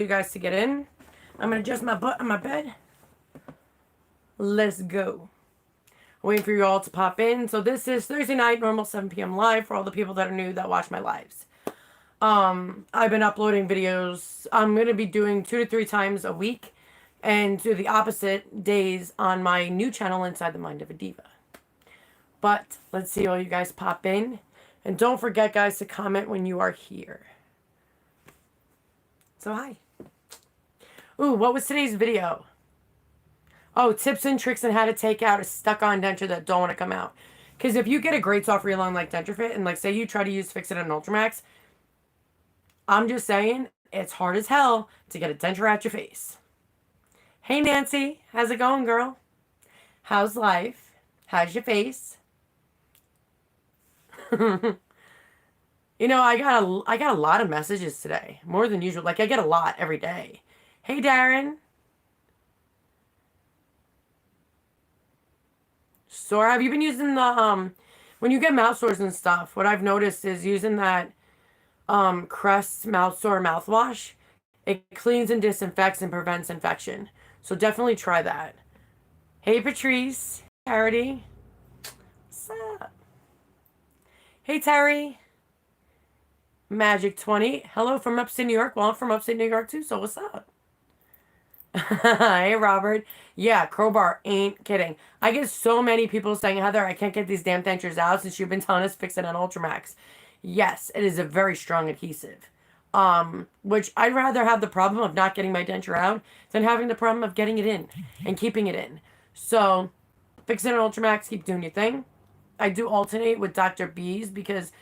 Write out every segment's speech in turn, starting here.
you guys to get in. I'm going to adjust my butt on my bed. Let's go. Waiting for you all to pop in. So this is Thursday night, normal 7 p.m. live for all the people that are new that watch my lives. I've been uploading videos. I'm going to be doing 2 to 3 times a week and do the opposite days on my new channel, Inside the Mind of a Diva. But let's see all you guys pop in. And don't forget, guys, to comment when you are here. So hi. Ooh, what was today's video? Oh, tips and tricks on how to take out a stuck-on denture that don't want to come out. Because if you get a great soft reel on like Denture Fit, and like say you try to use Fix It on Ultramax, I'm just saying, it's hard as hell to get a denture out your face. Hey Nancy, how's it going, girl? How's life? How's your face? You know, I got a lot of messages today, more than usual. Like I get a lot every day. Hey Darren. So have you been using the when you get mouth sores and stuff, what I've noticed is using that Crest mouth sore mouthwash. It cleans and disinfects and prevents infection. So definitely try that. Hey Patrice, Charity. What's up? Hey Terry. Magic 20. Hello from upstate New York. Well, I'm from upstate New York too, so what's up? Hey Robert. Yeah, Crowbar ain't kidding. I get so many people saying, Heather, I can't get these damn dentures out since you've been telling us Fix It on Ultramax. Yes, it is a very strong adhesive. Which I'd rather have the problem of not getting my denture out than having the problem of getting it in and keeping it in. So, Fix It on Ultramax, keep doing your thing. I do alternate with Dr. B's because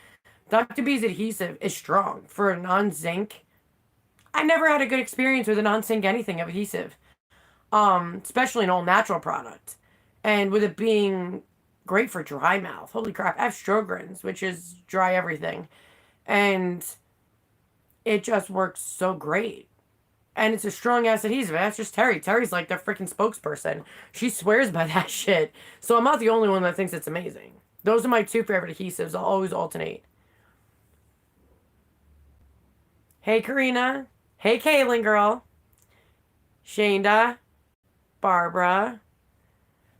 Dr. B's adhesive is strong for a non-zinc. I never had a good experience with a non-zinc anything of adhesive. Especially an all-natural product. And with it being great for dry mouth. Holy crap. I have Strogans, which is dry everything. And it just works so great. And it's a strong-ass adhesive. That's just Terry. Terry's like their freaking spokesperson. She swears by that shit. So I'm not the only one that thinks it's amazing. Those are my 2 favorite adhesives. I'll always alternate. Hey, Karina. Hey, Kaylin, girl. Shanda. Barbara.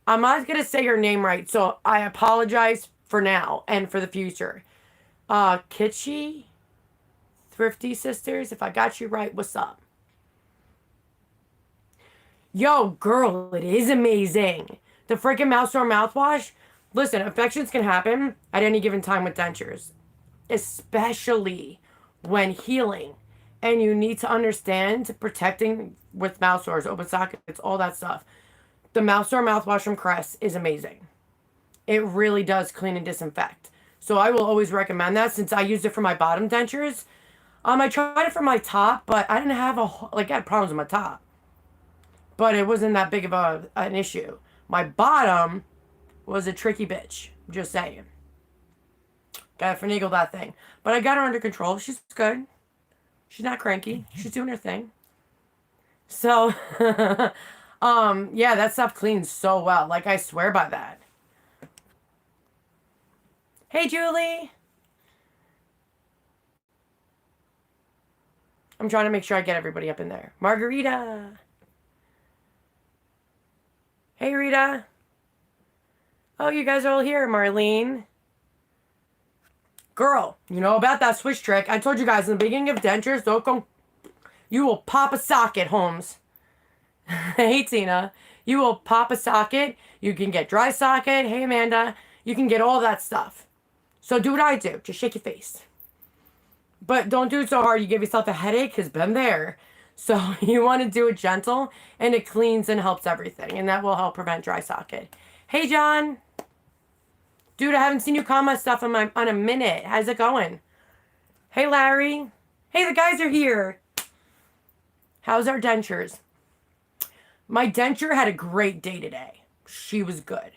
I'm not going to say your name right, so I apologize for now and for the future. Kitschy. Thrifty Sisters, if I got you right, what's up? Yo, girl, it is amazing. The freaking mouth sore mouthwash. Listen, infections can happen at any given time with dentures. Especially when healing. And you need to understand protecting with mouth sores, open sockets, all that stuff. The mouth sore mouthwash from Crest is amazing. It really does clean and disinfect. So I will always recommend that since I used it for my bottom dentures. I tried it for my top, but I didn't have I had problems with my top. But it wasn't that big of an issue. My bottom was a tricky bitch. Just saying. Gotta finagle that thing. But I got her under control. She's good. She's not cranky. She's doing her thing. So, yeah, that stuff cleans so well. Like, I swear by that. Hey, Julie. I'm trying to make sure I get everybody up in there. Margarita. Hey, Rita. Oh, you guys are all here, Marlene. Girl, you know about that switch trick. I told you guys in the beginning of dentures, don't go. You will pop a socket, Holmes. Hey, Tina. You will pop a socket. You can get dry socket. Hey, Amanda. You can get all that stuff. So do what I do. Just shake your face. But don't do it so hard you give yourself a headache, because been there. So you want to do it gentle, and it cleans and helps everything. And that will help prevent dry socket. Hey, John. Dude, I haven't seen you comment stuff on a minute. How's it going? Hey, Larry. Hey, the guys are here. How's our dentures? My denture had a great day today. She was good.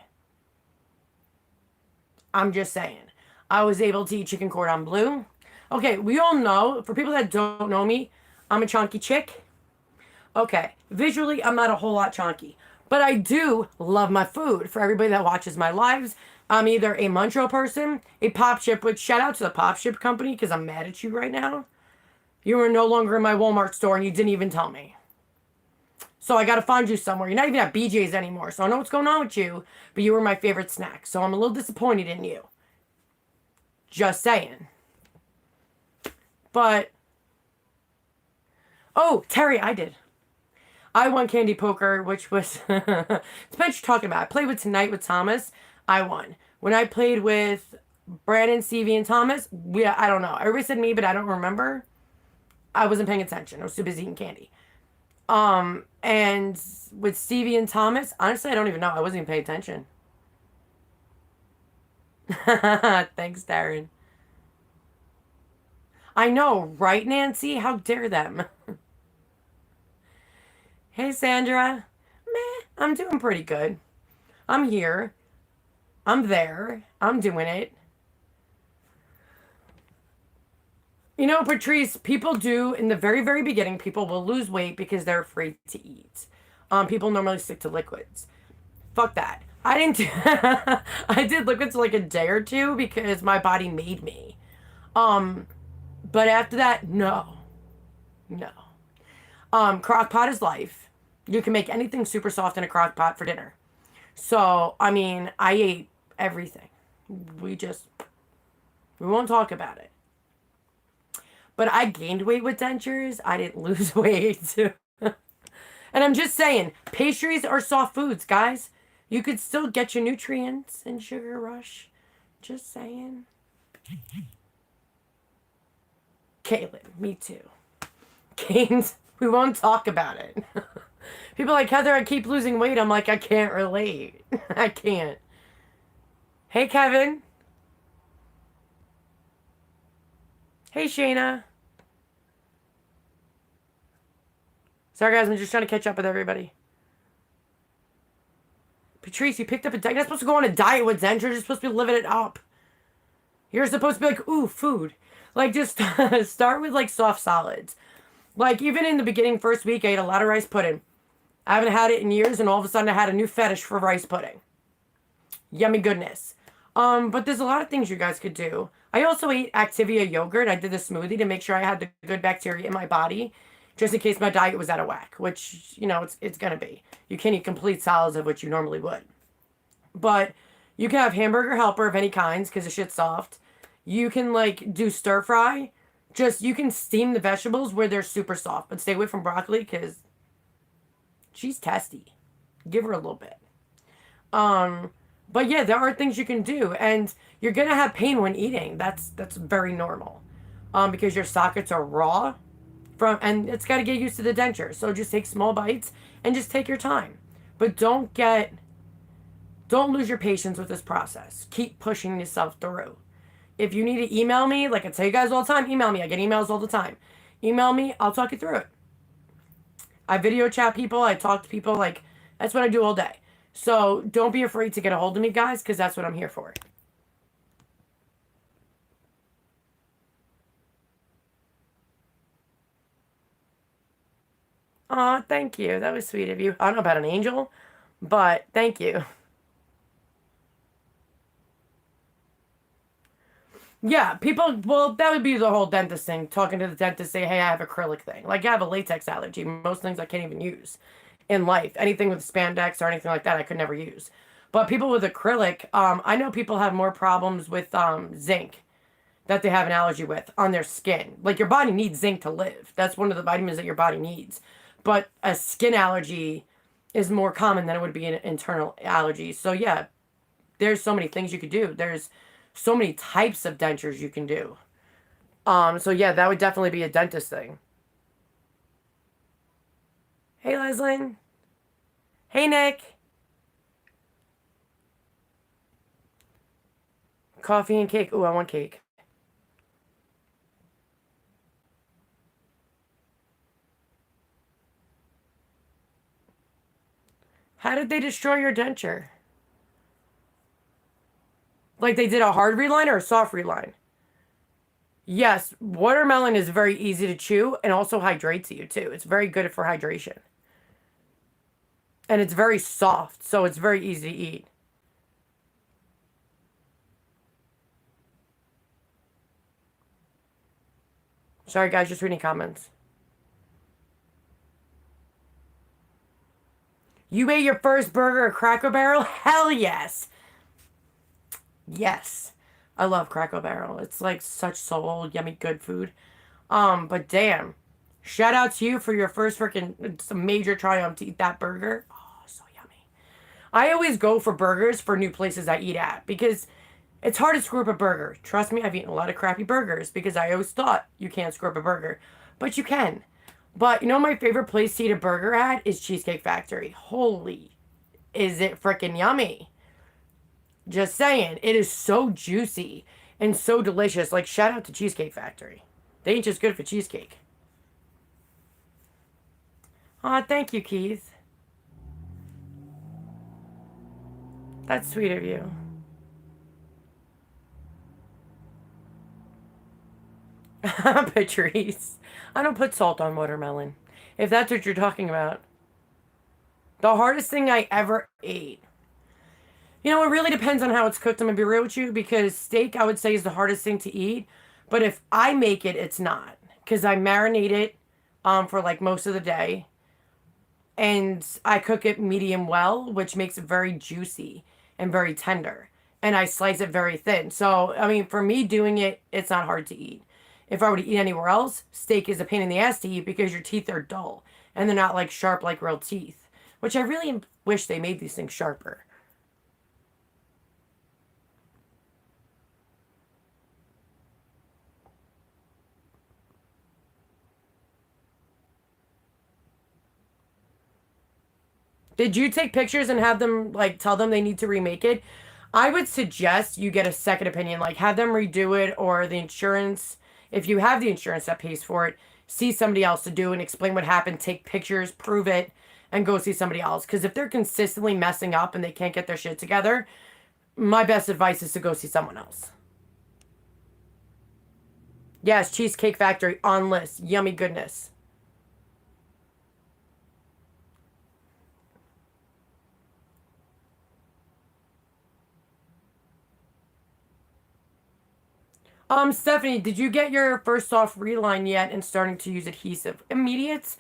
I'm just saying. I was able to eat chicken cordon bleu. Okay, we all know, for people that don't know me, I'm a chunky chick. Okay, visually, I'm not a whole lot chunky. But I do love my food. For everybody that watches my lives, I'm either a Muncho person, a Pop Chip, which shout out to the Pop Chip company because I'm mad at you right now. You were no longer in my Walmart store and you didn't even tell me. So I got to find you somewhere. You're not even at BJ's anymore. So I know what's going on with you, but you were my favorite snack. So I'm a little disappointed in you. Just saying. But, oh, Terry, I did. I won Candy Poker, which was, depends what you're talking about. I played with Tonight with Thomas. I won. When I played with Brandon, Stevie, and Thomas, I don't know. Everybody said me, but I don't remember. I wasn't paying attention. I was too busy eating candy. And with Stevie and Thomas, honestly, I don't even know. I wasn't even paying attention. Thanks, Darren. I know, right, Nancy? How dare them? Hey, Sandra. Meh, I'm doing pretty good. I'm here. I'm there. I'm doing it. You know, Patrice, people do, in the very, very beginning, people will lose weight because they're afraid to eat. People normally stick to liquids. Fuck that. I didn't I did liquids like a day or two because my body made me. But after that, no. No. Crock pot is life. You can make anything super soft in a crock pot for dinner. So, I mean, I ate everything. We won't talk about it. But I gained weight with dentures. I didn't lose weight. And I'm just saying, pastries are soft foods, guys. You could still get your nutrients in Sugar Rush. Just saying. Caitlin, me too. Gains, we won't talk about it. People are like, Heather, I keep losing weight. I'm like, I can't relate. I can't. Hey, Kevin. Hey, Shayna. Sorry, guys. I'm just trying to catch up with everybody. Patrice, you picked up a diet. You're not supposed to go on a diet with dentures. You're supposed to be living it up. You're supposed to be like, ooh, food. Like, just start with, like, soft solids. Like, even in the beginning, first week, I ate a lot of rice pudding. I haven't had it in years, and all of a sudden I had a new fetish for rice pudding. Yummy goodness. But there's a lot of things you guys could do. I also ate Activia yogurt. I did the smoothie to make sure I had the good bacteria in my body, just in case my diet was out of whack, which, you know, it's going to be. You can't eat complete solids of which you normally would. But you can have hamburger helper of any kinds, because the shit's soft. You can, like, do stir fry. Just, you can steam the vegetables where they're super soft, but stay away from broccoli, because she's testy. Give her a little bit. But yeah, there are things you can do, and you're gonna have pain when eating. That's very normal, because your sockets are raw, and it's got to get used to the denture. So just take small bites and just take your time, but don't lose your patience with this process. Keep pushing yourself through. If you need to email me, like I tell you guys all the time, email me. I get emails all the time. Email me. I'll talk you through it. I video chat people. I talk to people. Like, that's what I do all day. So don't be afraid to get a hold of me, guys, because that's what I'm here for. Aw, thank you. That was sweet of you. I don't know about an angel, but thank you. Yeah, people, well, that would be the whole dentist thing. Talking to the dentist, say, hey, I have acrylic thing. Like, I have a latex allergy. Most things I can't even use in life. Anything with spandex or anything like that, I could never use. But people with acrylic, I know people have more problems with zinc that they have an allergy with on their skin. Like, your body needs zinc to live. That's one of the vitamins that your body needs. But a skin allergy is more common than it would be an internal allergy. So, yeah, there's so many things you could do. There's so many types of dentures you can do. So yeah, that would definitely be a dentist thing. Hey, Leslie. Hey, Nick. Coffee and cake. Ooh, I want cake. How did they destroy your denture? Like they did a hard reline or a soft reline? Yes, watermelon is very easy to chew and also hydrates you too. It's very good for hydration. And it's very soft, so it's very easy to eat. Sorry, guys, just reading comments. You ate your first burger at Cracker Barrel? Hell yes. Yes. I love Cracker Barrel. It's like such soul, yummy, good food. But damn. Shout out to you for your first freaking, it's a major triumph to eat that burger. Oh, so yummy. I always go for burgers for new places I eat at because it's hard to screw up a burger. Trust me, I've eaten a lot of crappy burgers because I always thought you can't screw up a burger. But you can. But you know my favorite place to eat a burger at is Cheesecake Factory. Holy, is it freaking yummy. Just saying, it is so juicy and so delicious. Like, shout out to Cheesecake Factory. They ain't just good for cheesecake. Aw, thank you, Keith. That's sweet of you. Patrice. I don't put salt on watermelon. If that's what you're talking about. The hardest thing I ever ate. You know, it really depends on how it's cooked. I'm going to be real with you because steak, I would say, is the hardest thing to eat. But if I make it, it's not. Because I marinate it for like most of the day. And I cook it medium well, which makes it very juicy and very tender. And I slice it very thin. So, I mean, for me doing it, it's not hard to eat. If I were to eat anywhere else, steak is a pain in the ass to eat because your teeth are dull. And they're not like sharp like real teeth. Which I really wish they made these things sharper. Did you take pictures and have them, like, tell them they need to remake it? I would suggest you get a second opinion. Like, have them redo it or the insurance, if you have the insurance that pays for it, see somebody else to do and explain what happened, take pictures, prove it, and go see somebody else. Because if they're consistently messing up and they can't get their shit together, my best advice is to go see someone else. Yes, Cheesecake Factory on list. Yummy goodness. Stephanie, did you get your first soft reline yet and starting to use adhesive? Immediates?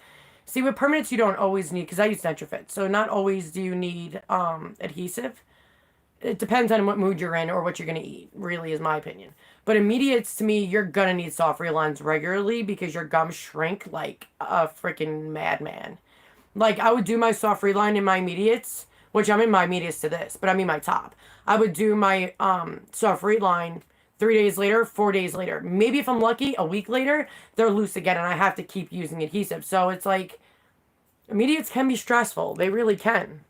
See, with permanents, you don't always need, because I use Denture Fit, so not always do you need adhesive. It depends on what mood you're in or what you're going to eat, really, is my opinion. But immediates, to me, you're going to need soft relines regularly because your gums shrink like a freaking madman. Like, I would do my soft reline in my immediates, which I'm in my immediates to this, but I mean my top. I would do my soft reline 3 days later, 4 days later. Maybe if I'm lucky, a week later, they're loose again and I have to keep using adhesive. So it's like, immediates can be stressful. They really can.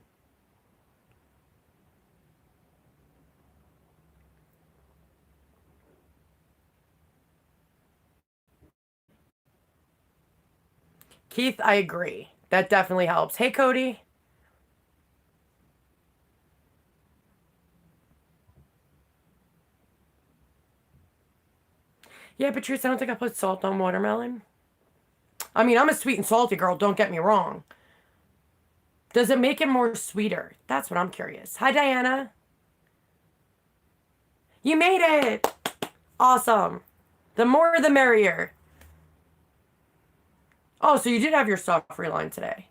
Keith, I agree. That definitely helps. Hey, Cody. Yeah, Patrice, I don't think I put salt on watermelon. I mean, I'm a sweet and salty girl, don't get me wrong. Does it make it more sweeter? That's what I'm curious. Hi, Diana. You made it! Awesome. The more the merrier. Oh, so you did have your soft reline today.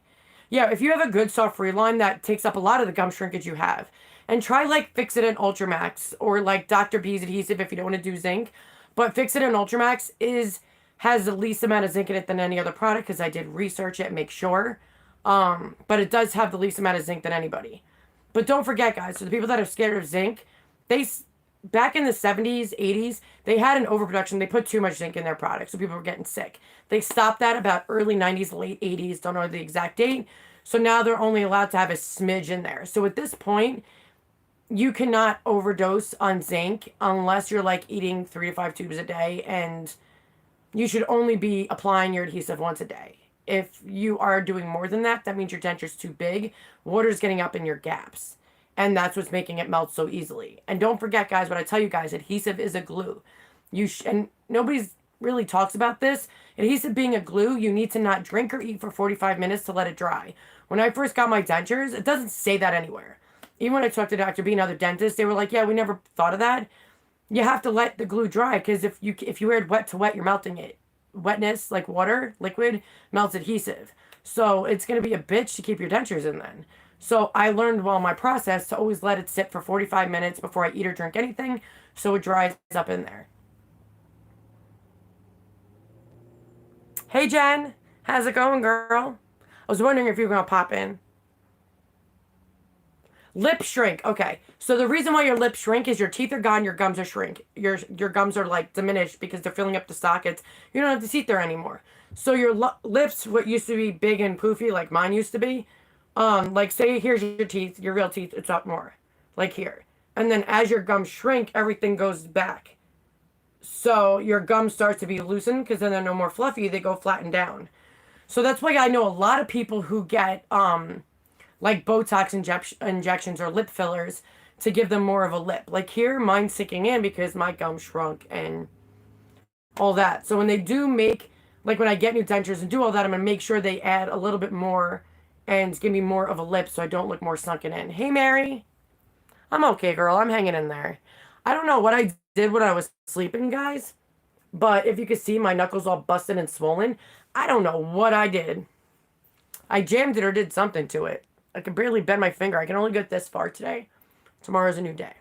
Yeah, if you have a good soft reline, that takes up a lot of the gum shrinkage you have. And try like Fix It and Ultramax or like Dr. B's adhesive if you don't want to do zinc. But Fix It and Ultramax has the least amount of zinc in it than any other product because I did research it and make sure. But it does have the least amount of zinc than anybody. But don't forget, guys, for the people that are scared of zinc, back in the 70s, 80s, they had an overproduction. They put too much zinc in their product, so people were getting sick. They stopped that about early 90s, late 80s, don't know the exact date. So now they're only allowed to have a smidge in there. So at this point, you cannot overdose on zinc unless you're like eating 3 to 5 tubes a day, and you should only be applying your adhesive once a day. If you are doing more than that, that means your denture's too big. Water's getting up in your gaps. And that's what's making it melt so easily. And don't forget, guys, what I tell you guys, adhesive is a glue. And nobody's really talks about this. Adhesive being a glue, you need to not drink or eat for 45 minutes to let it dry. When I first got my dentures, it doesn't say that anywhere. Even when I talked to Dr. B and other dentists, they were like, yeah, we never thought of that. You have to let the glue dry because if you wear it wet to wet, you're melting it. wetness, like water, liquid, melts adhesive. So it's going to be a bitch to keep your dentures in then. So I learned while my process to always let it sit for 45 minutes before I eat or drink anything so it dries up in there. Hey Jen, how's it going, girl? I was wondering if you were going to pop in. Lip shrink. Okay. So the reason why your lips shrink is your teeth are gone, your gums are shrink. Your gums are like diminished because they're filling up the sockets. You don't have the teeth there anymore. So your lips, what used to be big and poofy like mine used to be, like say here's your teeth, your real teeth, it's up more. Like here. And then as your gums shrink, everything goes back. So your gums start to be loosened because then they're no more fluffy, they go flattened down. So that's why I know a lot of people who get like Botox injections or lip fillers to give them more of a lip. Like here, mine's sinking in because my gum shrunk and all that. So when they do make, like when I get new dentures and do all that, I'm going to make sure they add a little bit more and give me more of a lip so I don't look more sunken in. Hey, Mary. I'm okay, girl. I'm hanging in there. I don't know what I did when I was sleeping, guys. But if you could see my knuckles all busted and swollen, I don't know what I did. I jammed it or did something to it. I can barely bend my finger. I can only get this far today. Tomorrow's a new day.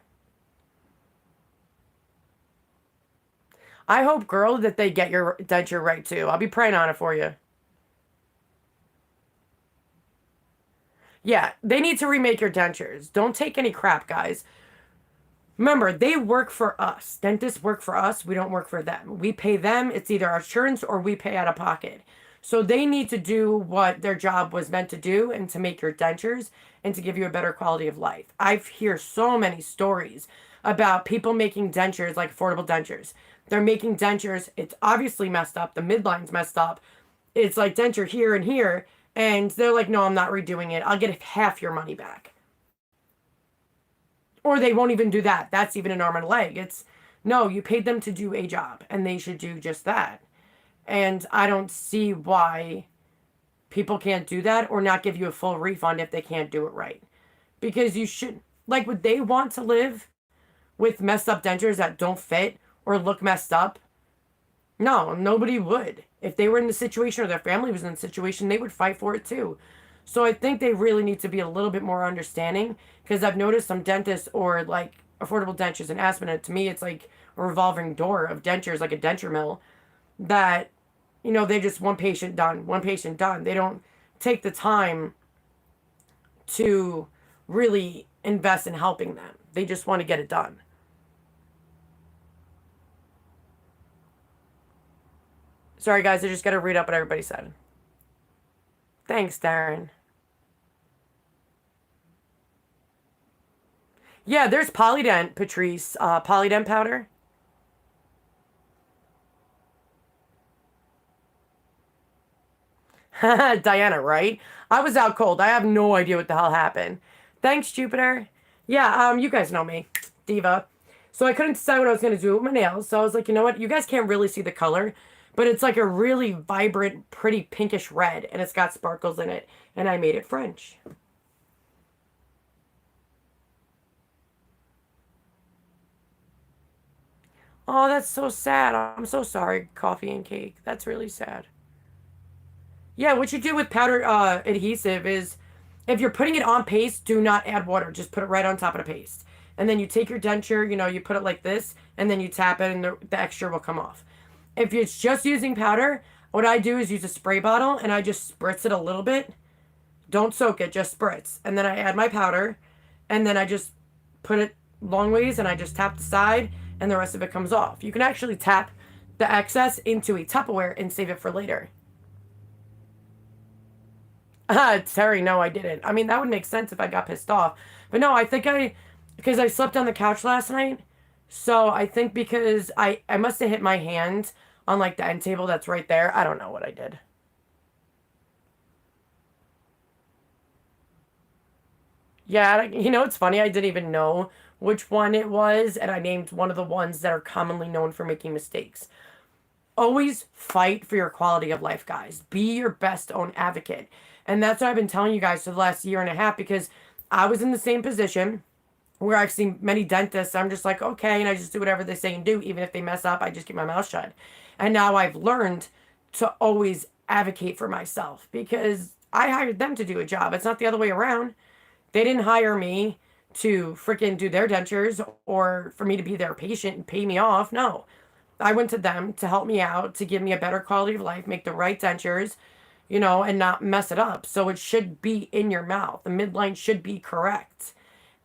I hope, girl, that they get your denture right, too. I'll be praying on it for you. Yeah, they need to remake your dentures. Don't take any crap, guys. Remember, they work for us. Dentists work for us. We don't work for them. We pay them. It's either our insurance or we pay out of pocket. So they need to do what their job was meant to do and to make your dentures and to give you a better quality of life. I've heard so many stories about people making dentures, like affordable dentures. They're making dentures. It's obviously messed up. The midline's messed up. It's like denture here and here. And they're like, no, I'm not redoing it. I'll get half your money back. Or they won't even do that. That's even an arm and a leg. It's, no, you paid them to do a job, and they should do just that. And I don't see why people can't do that or not give you a full refund if they can't do it right. Because you should, like, would they want to live with messed up dentures that don't fit or look messed up? No, nobody would. If they were in the situation or their family was in the situation, they would fight for it too. So I think they really need to be a little bit more understanding because I've noticed some dentists or like affordable dentures in Aspen, and to me it's like a revolving door of dentures, like a denture mill, that, you know, they just one patient done, one patient done. They don't take the time to really invest in helping them. They just want to get it done. Sorry, guys, I just got to read up what everybody said. Thanks, Darren. Yeah, there's Polydent, Patrice. Polydent powder. Diana, right? I was out cold. I have no idea what the hell happened. Thanks, Jupiter. Yeah, you guys know me. Diva. So I couldn't decide what I was going to do with my nails. So I was like, you know what? You guys can't really see the color, but it's like a really vibrant, pretty pinkish red, and it's got sparkles in it, and I made it French. Oh, that's so sad. I'm so sorry, coffee and cake. That's really sad. Yeah, what you do with powder adhesive is if you're putting it on paste, do not add water. Just put it right on top of the paste. And then you take your denture, you know, you put it like this, and then you tap it, and the extra will come off. If it's just using powder, what I do is use a spray bottle, and I just spritz it a little bit. Don't soak it, just spritz. And then I add my powder, and then I just put it long ways, and I just tap the side, and the rest of it comes off. You can actually tap the excess into a Tupperware and save it for later. Terry, no, I didn't. I mean, that would make sense if I got pissed off. But no, I think because I slept on the couch last night. So I think because I must have hit my hand on like the end table that's right there. I don't know what I did. Yeah, you know, it's funny. I didn't even know which one it was. And I named one of the ones that are commonly known for making mistakes. Always fight for your quality of life, guys. Be your best own advocate. And that's what I've been telling you guys for the last year and a half because I was in the same position where I've seen many dentists. I'm just like, okay, and I just do whatever they say and do. Even if they mess up, I just keep my mouth shut. And now I've learned to always advocate for myself because I hired them to do a job. It's not the other way around. They didn't hire me to freaking do their dentures or for me to be their patient and pay me off. No. I went to them to help me out, to give me a better quality of life, make the right dentures, and not mess it up. So it should be in your mouth. The midline should be correct.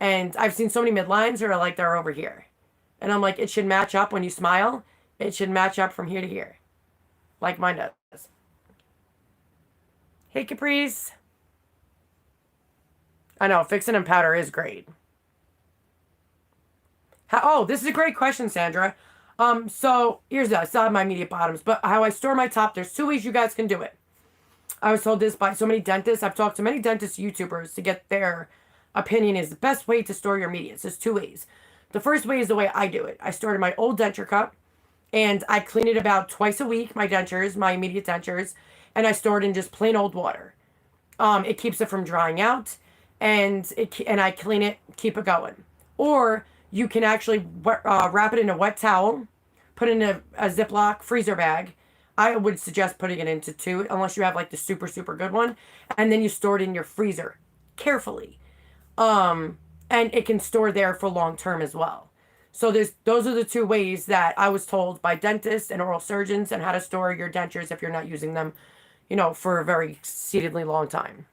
And I've seen so many midlines that are like they're over here. And I'm like, it should match up when you smile. It should match up from here to here. Like mine does. Hey, Caprice. I know, fixing and powder is great. This is a great question, Sandra. So here's that. I still have my immediate bottoms, but how I store my top, there's 2 ways you guys can do it. I was told this by so many dentists. I've talked to many dentist YouTubers to get their opinion is the best way to store your medians. There's 2 ways. The first way is the way I do it. I store it in my old denture cup, and I clean it about twice a week, my dentures, my immediate dentures, and I store it in just plain old water. It keeps it from drying out, and I clean it, keep it going. Or you can actually wrap it in a wet towel, put it in a Ziploc freezer bag. I would suggest putting it into 2, unless you have like the super, super good one. And then you store it in your freezer carefully. And it can store there for long term as well. So those are the 2 ways that I was told by dentists and oral surgeons and how to store your dentures if you're not using them, for a very exceedingly long time.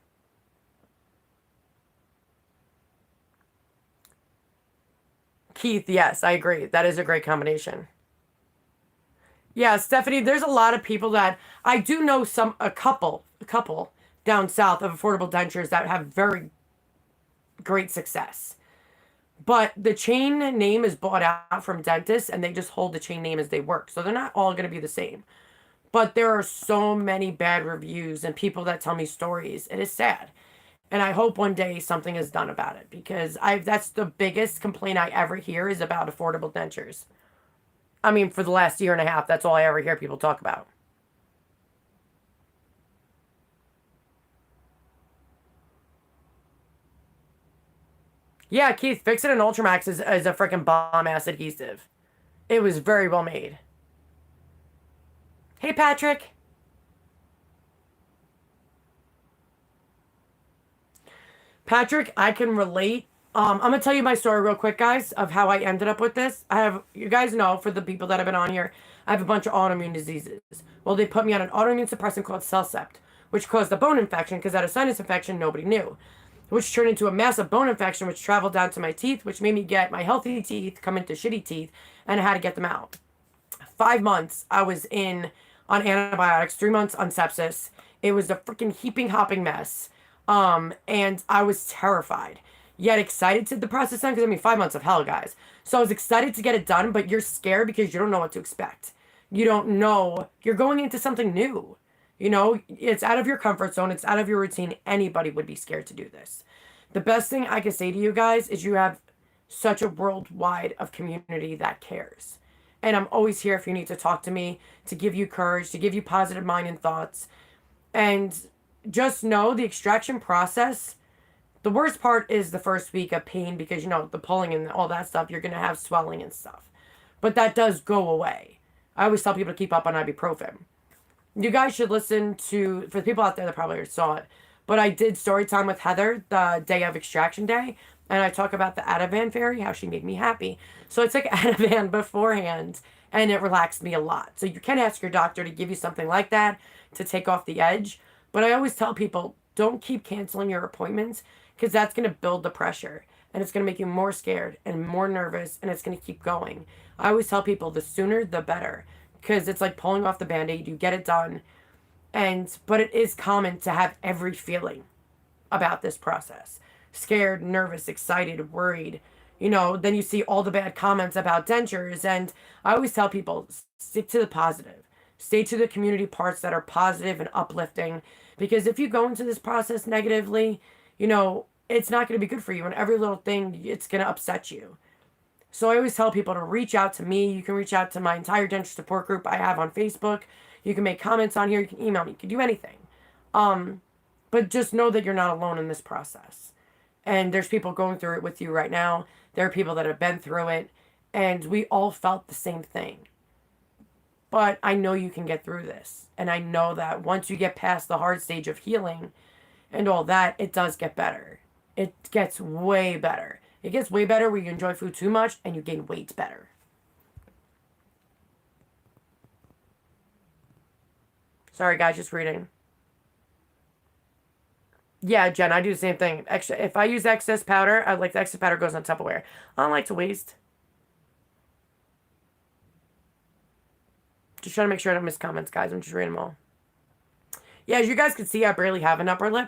Keith, yes, I agree. That is a great combination. Yeah, Stephanie, there's a lot of people that I do know a couple down south of affordable dentures that have very great success. But the chain name is bought out from dentists and they just hold the chain name as they work. So they're not all going to be the same. But there are so many bad reviews and people that tell me stories. It is sad. And I hope one day something is done about it because that's the biggest complaint I ever hear is about affordable dentures. I mean, for the last year and a half, that's all I ever hear people talk about. Yeah, Keith, Fix It and Ultramax is a freaking bomb-ass adhesive. It was very well made. Hey, Patrick. Patrick, I can relate. I'm gonna tell you my story real quick, guys, of how I ended up with this. You guys know, for the people that have been on here, I have a bunch of autoimmune diseases. Well, they put me on an autoimmune suppressant called Cellcept, which caused a bone infection because I had a sinus infection nobody knew, which turned into a massive bone infection, which traveled down to my teeth, which made me get my healthy teeth come into shitty teeth, and I had to get them out. 5 months I was on antibiotics, 3 months on sepsis. It was a freaking heaping hopping mess. And I was terrified, yet excited to the process end because I mean 5 months of hell, guys. So I was excited to get it done, but you're scared because you don't know what to expect. You don't know. You're going into something new. It's out of your comfort zone. It's out of your routine. Anybody would be scared to do this. The best thing I can say to you guys is you have such a worldwide of community that cares. And I'm always here if you need to talk to me, to give you courage, to give you positive mind and thoughts. And just know the extraction process, the worst part is the first week of pain because, the pulling and all that stuff, you're going to have swelling and stuff. But that does go away. I always tell people to keep up on ibuprofen. You guys should listen to, for the people out there that probably already saw it, but I did story time with Heather the day of extraction day, and I talk about the Ativan fairy, how she made me happy. So I took Ativan beforehand, and it relaxed me a lot. So you can ask your doctor to give you something like that to take off the edge. But I always tell people, don't keep canceling your appointments because that's going to build the pressure and it's going to make you more scared and more nervous and it's going to keep going. I always tell people the sooner the better because it's like pulling off the Band-Aid. You get it done. But it is common to have every feeling about this process. Scared, nervous, excited, worried. Then you see all the bad comments about dentures. And I always tell people, stick to the positive. Stay to the community parts that are positive and uplifting. Because if you go into this process negatively, it's not going to be good for you. And every little thing, it's going to upset you. So I always tell people to reach out to me. You can reach out to my entire denture support group I have on Facebook. You can make comments on here. You can email me. You can do anything. But just know that you're not alone in this process. And there's people going through it with you right now. There are people that have been through it. And we all felt the same thing. But I know you can get through this. And I know that once you get past the hard stage of healing and all that, it does get better. It gets way better. It gets way better where you enjoy food too much and you gain weight better. Sorry, guys, just reading. Yeah, Jen, I do the same thing. Extra, if I use excess powder, I like the excess powder goes on Tupperware. I don't like to waste. Just trying to make sure I don't miss comments, guys. I'm just reading them all. Yeah, as you guys can see, I barely have an upper lip.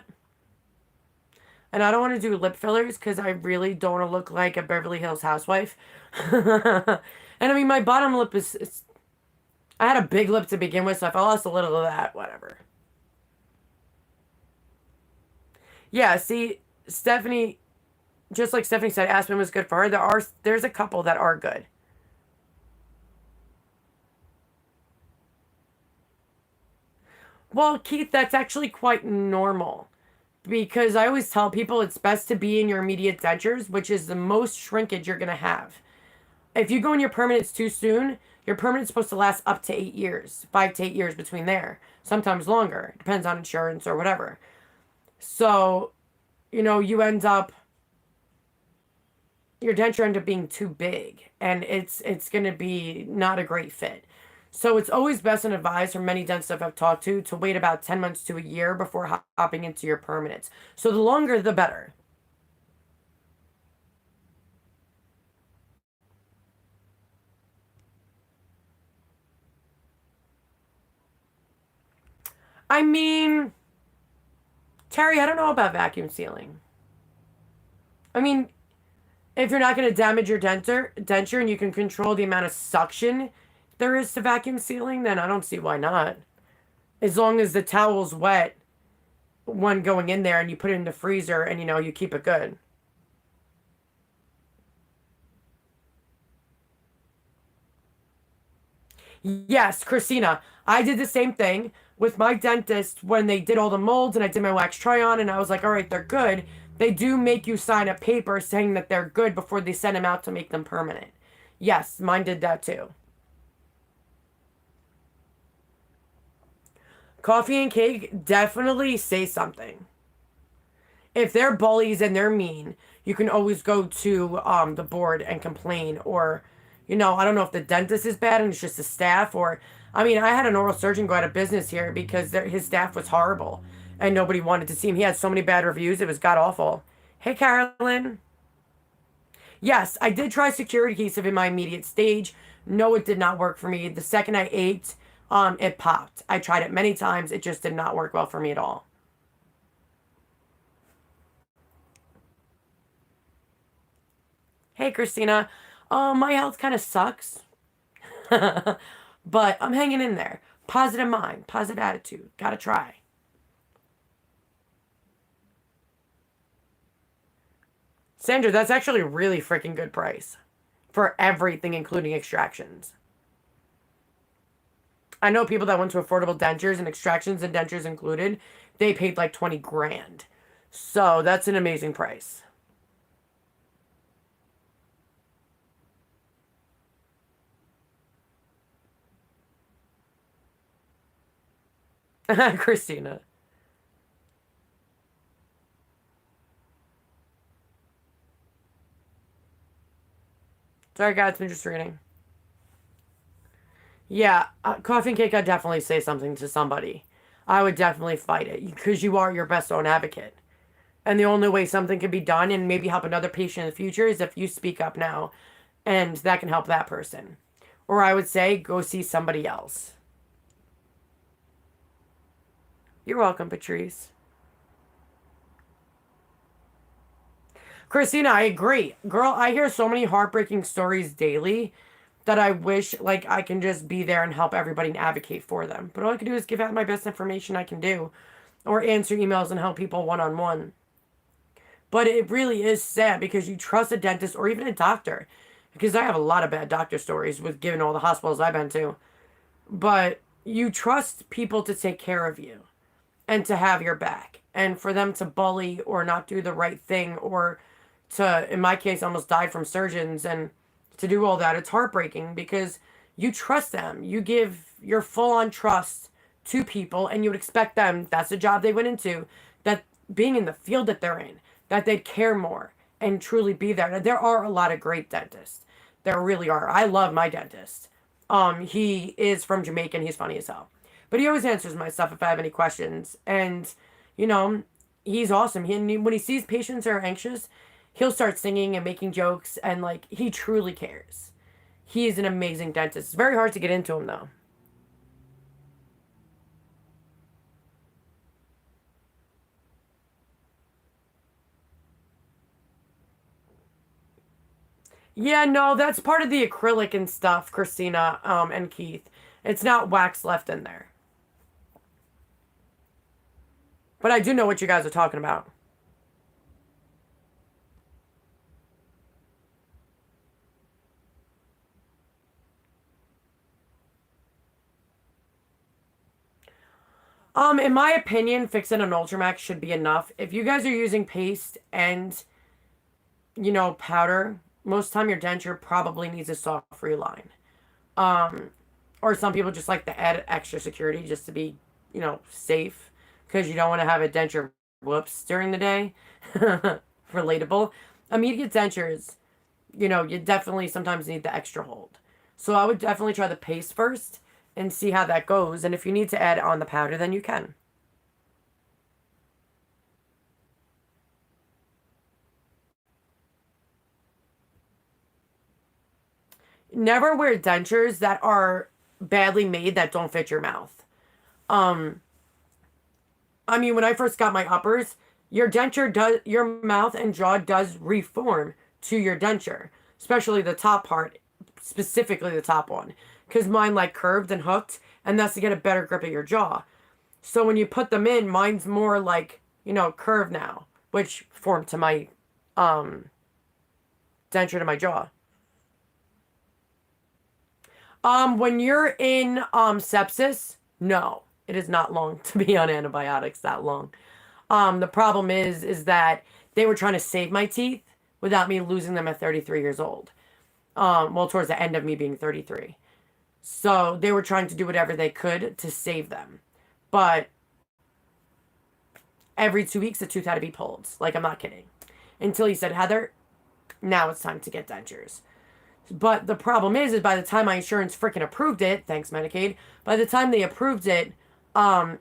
And I don't want to do lip fillers because I really don't want to look like a Beverly Hills housewife. And I mean, my bottom lip is... I had a big lip to begin with, so if I lost a little of that, whatever. Yeah, see, Stephanie... Just like Stephanie said, Aspen was good for her. There's a couple that are good. Well, Keith, that's actually quite normal. Because I always tell people it's best to be in your immediate dentures, which is the most shrinkage you're going to have. If you go in your permanents too soon, your permanent's supposed to last up to 8 years. 5 to 8 years between there. Sometimes longer. Depends on insurance or whatever. So, you end up... Your denture end up being too big. And it's going to be not a great fit. So it's always best and advised from many dentists I've talked to wait about 10 months to a year before hopping into your permanents. So the longer, the better. I mean, Terry, I don't know about vacuum sealing. I mean, if you're not going to damage your denture and you can control the amount of suction there is to vacuum sealing, then I don't see why not. As long as the towel's wet when going in there and you put it in the freezer and, you keep it good. Yes, Christina, I did the same thing with my dentist when they did all the molds and I did my wax try-on and I was like, all right, they're good. They do make you sign a paper saying that they're good before they send them out to make them permanent. Yes, mine did that too. Coffee and cake definitely say something. If they're bullies and they're mean, you can always go to the board and complain. Or, I don't know if the dentist is bad and it's just the staff. Or, I mean, I had an oral surgeon go out of business here because his staff was horrible. And nobody wanted to see him. He had so many bad reviews. It was god-awful. Hey, Carolyn. Yes, I did try security adhesive in my immediate stage. No, it did not work for me. The second I ate... it popped. I tried it many times. It just did not work well for me at all. Hey, Christina. My health kind of sucks. But I'm hanging in there. Positive mind, positive attitude. Gotta try. Sandra, that's actually a really freaking good price. For everything, including extractions. I know people that went to affordable dentures and extractions and dentures included. They paid like 20 grand. So that's an amazing price. Christina. Sorry, guys, I'm just reading. Yeah, coffee and cake, I'd definitely say something to somebody. I would definitely fight it because you are your best own advocate. And the only way something can be done and maybe help another patient in the future is if you speak up now. And that can help that person. Or I would say, go see somebody else. You're welcome, Patrice. Christina, I agree. Girl, I hear so many heartbreaking stories daily that I wish like I can just be there and help everybody and advocate for them. But all I can do is give out my best information I can do or answer emails and help people one-on-one. But it really is sad because you trust a dentist or even a doctor. Because I have a lot of bad doctor stories with given all the hospitals I've been to. But you trust people to take care of you and to have your back. And for them to bully or not do the right thing or to, in my case, almost died from surgeons and to do all that, it's heartbreaking because You trust them. You give your full-on trust to people, and you would expect them, that's the job they went into, that being in the field that they're in, that they'd care more and truly be there. Now, there are a lot of great dentists. There really are. I love my dentist. He is from Jamaica and he's funny as hell. But he always answers my stuff if I have any questions. And, you know, he's awesome. When he sees patients are anxious, he'll start singing and making jokes, and like he truly cares. He is an amazing dentist. It's very hard to get into him though. Yeah, no, that's part of the acrylic and stuff, Christina, and Keith. It's not wax left in there. But I do know what you guys are talking about. In my opinion, fixing an Ultramax should be enough. If you guys are using paste and, powder, most time your denture probably needs a soft reline. Um, or some people just like to add extra security just to be, safe. Because you don't want to have a denture whoops during the day. Relatable. Immediate dentures, you definitely sometimes need the extra hold. So I would definitely try the paste first and see how that goes. And if you need to add on the powder, then you can. Never wear dentures that are badly made that don't fit your mouth. Um, I mean, when I first got my uppers, your mouth and jaw does reform to your denture, especially the top part, specifically the top one, because mine like curved and hooked, and that's to get a better grip of your jaw. So when you put them in, mine's more like, curved now, which formed to my um denture to my jaw. When you're in sepsis, no, it is not long to be on antibiotics that long. The problem is that they were trying to save my teeth without me losing them at 33 years old. Well, towards the end of me being 33. So they were trying to do whatever they could to save them. But every 2 weeks, the tooth had to be pulled. Like, I'm not kidding. Until he said, Heather, now it's time to get dentures. But the problem is by the time my insurance freaking approved it, thanks Medicaid, by the time they approved it,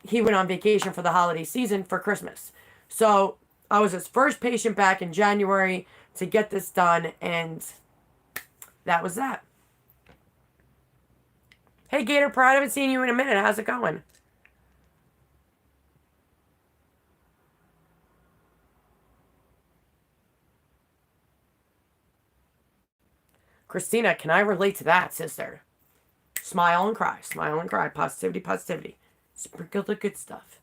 he went on vacation for the holiday season for Christmas. So I was his first patient back in January to get this done, and that was that. Hey, Gator Pride, I haven't seen you in a minute. How's it going? Christina, can I relate to that, sister? Smile and cry. Smile and cry. Positivity, positivity. Sprinkle the good stuff.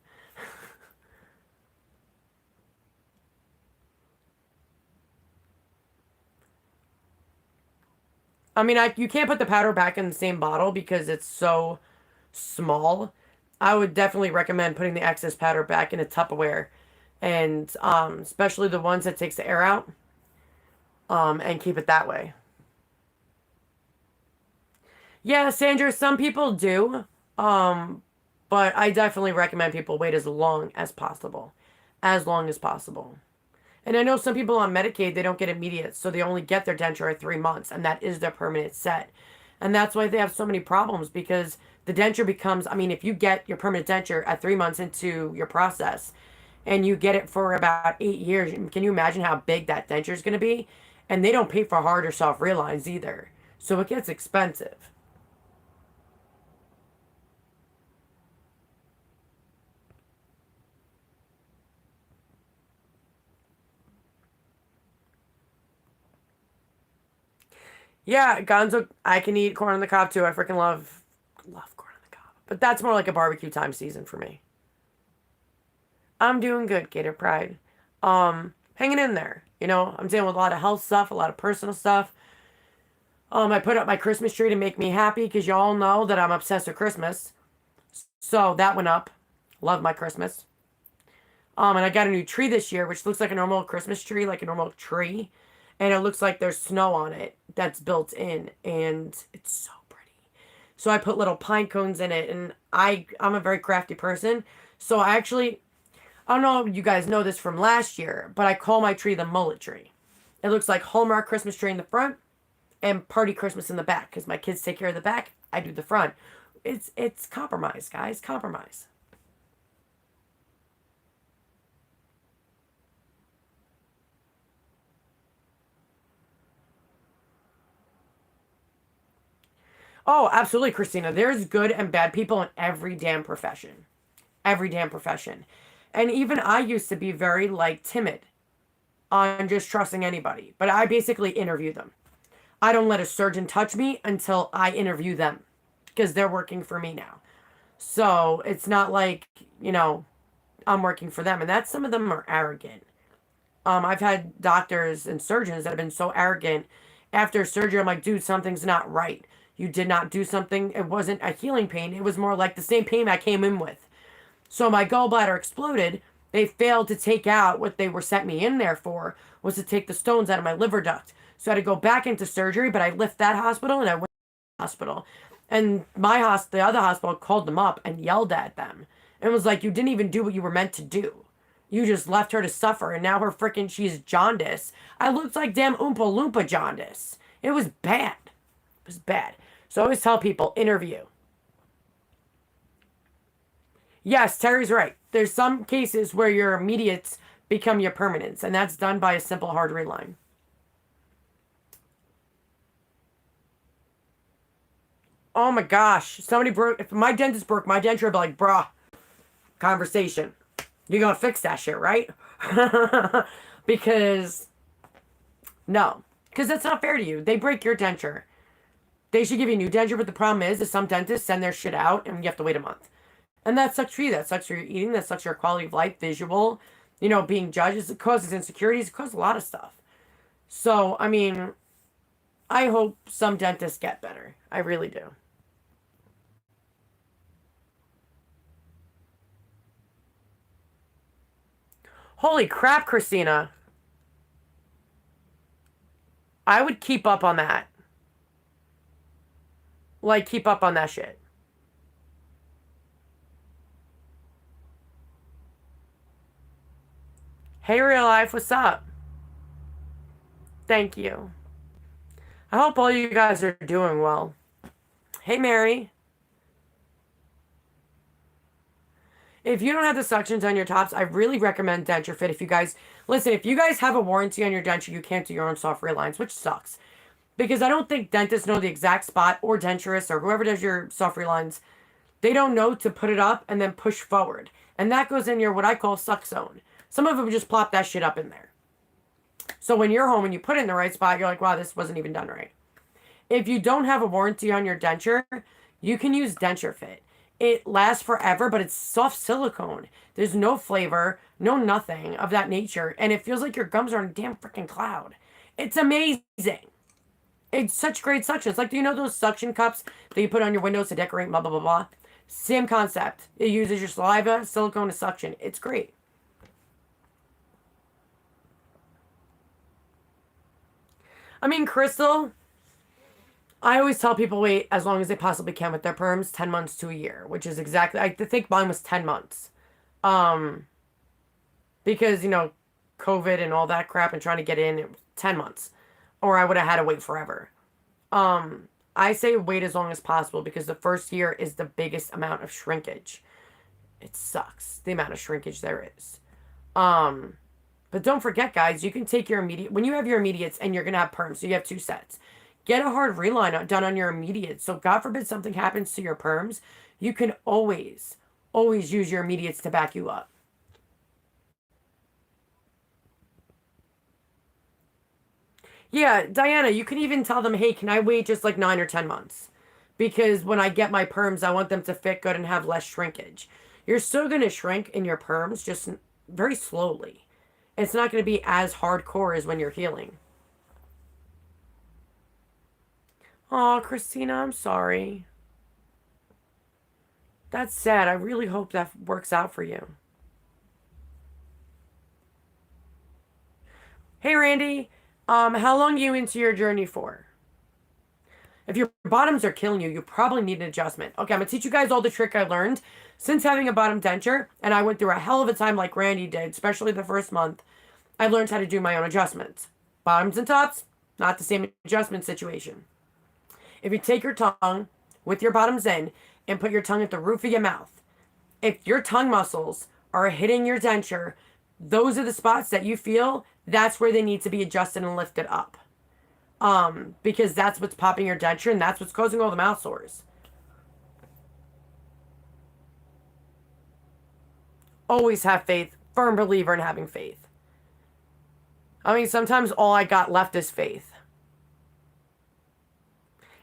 I mean, you can't put the powder back in the same bottle because it's so small. I would definitely recommend putting the excess powder back in a Tupperware, and especially the ones that takes the air out, and keep it that way. Yeah, Sandra, some people do, um, but I definitely recommend people wait as long as possible, as long as possible. And I know some people on Medicaid, they don't get immediate, so they only get their denture at 3 months, and that is their permanent set. And that's why they have so many problems because the denture becomes, I mean, if you get your permanent denture at 3 months into your process and you get it for about 8 years, can you imagine how big that denture is going to be? And they don't pay for hard or soft relines either. So it gets expensive. Yeah, Gonzo, I can eat corn on the cob too. I freaking love corn on the cob. But that's more like a barbecue time season for me. I'm doing good, Gator Pride. Hanging in there. I'm dealing with a lot of health stuff, a lot of personal stuff. I put up my Christmas tree to make me happy because y'all know that I'm obsessed with Christmas. So that went up. Love my Christmas. And I got a new tree this year, which looks like a normal Christmas tree, like a normal tree. And it looks like there's snow on it that's built in. And it's so pretty. So I put little pine cones in it, and I'm a very crafty person. So I don't know if you guys know this from last year, but I call my tree the mullet tree. It looks like Hallmark Christmas tree in the front and party Christmas in the back because my kids take care of the back. I do the front. It's compromise, guys. Compromise. Oh, absolutely, Christina. There's good and bad people in every damn profession. Every damn profession. And even I used to be very like timid on just trusting anybody, but I basically interview them. I don't let a surgeon touch me until I interview them because they're working for me now. So it's not like, I'm working for them. And that's some of them are arrogant. I've had doctors and surgeons that have been so arrogant after surgery. I'm like, dude, something's not right. You did not do something. It wasn't a healing pain. It was more like the same pain I came in with. So my gallbladder exploded. They failed to take out what they were sent me in there for, was to take the stones out of my liver duct. So I had to go back into surgery, but I left that hospital and I went to the hospital. And the other hospital called them up and yelled at them. And was like, you didn't even do what you were meant to do. You just left her to suffer, and now she's jaundice. I looked like damn Oompa Loompa jaundice. It was bad. It was bad. So I always tell people, interview. Yes, Terry's right. There's some cases where your immediates become your permanents, and that's done by a simple hard reline. Oh my gosh. If my dentist broke my denture, I'd be like, bruh, conversation. You're gonna fix that shit, right? Because, no. Because that's not fair to you. They break your denture. They should give you a new denture, but the problem is some dentists send their shit out and you have to wait a month. And that sucks for you. That sucks for your eating. That sucks for your quality of life, visual, being judged. It causes insecurities. It causes a lot of stuff. So, I mean, I hope some dentists get better. I really do. Holy crap, Christina. I would keep up on that. Like, keep up on that shit. Hey, real life, what's up? Thank you. I hope all you guys are doing well. Hey, Mary. If you don't have the suctions on your tops, I really recommend Denture Fit. If you guys have a warranty on your denture, you can't do your own soft relines, which sucks. Because I don't think dentists know the exact spot, or denturists, or whoever does your soft relines. They don't know to put it up and then push forward. And that goes in your, what I call, suck zone. Some of them just plop that shit up in there. So when you're home and you put it in the right spot, you're like, wow, this wasn't even done right. If you don't have a warranty on your denture, you can use Denture Fit. It lasts forever, but it's soft silicone. There's no flavor, no nothing of that nature, and it feels like your gums are in a damn freaking cloud. It's amazing. It's such great suction. It's like, do you know those suction cups that you put on your windows to decorate, blah, blah, blah, blah? Same concept. It uses your saliva, silicone to suction. It's great. I mean, Crystal, I always tell people wait as long as they possibly can with their perms, 10 months to a year, which is exactly, I think mine was 10 months. Um, because, COVID and all that crap and trying to get in, it was 10 months. Or I would have had to wait forever. I say wait as long as possible because the first year is the biggest amount of shrinkage. It sucks, the amount of shrinkage there is. Um, but don't forget, guys, you can take when you have your immediates and you're going to have perms, so you have two sets. Get a hard reline done on your immediates. So God forbid something happens to your perms, you can always use your immediates to back you up. Yeah, Diana, you can even tell them, hey, can I wait just like 9 or 10 months? Because when I get my perms, I want them to fit good and have less shrinkage. You're still going to shrink in your perms, just very slowly. It's not going to be as hardcore as when you're healing. Oh, Christina, I'm sorry. That's sad. I really hope that works out for you. Hey, Randy. How long are you into your journey for? If your bottoms are killing you, you probably need an adjustment. Okay, I'm gonna teach you guys all the trick I learned since having a bottom denture, and I went through a hell of a time like Randy did, especially the first month. I learned how to do my own adjustments. Bottoms and tops, not the same adjustment situation. If you take your tongue with your bottoms in and put your tongue at the roof of your mouth, if your tongue muscles are hitting your denture, those are the spots that you feel, that's where they need to be adjusted and lifted up. Because that's what's popping your denture and that's what's causing all the mouth sores. Always have faith. Firm believer in having faith. I mean, sometimes all I got left is faith.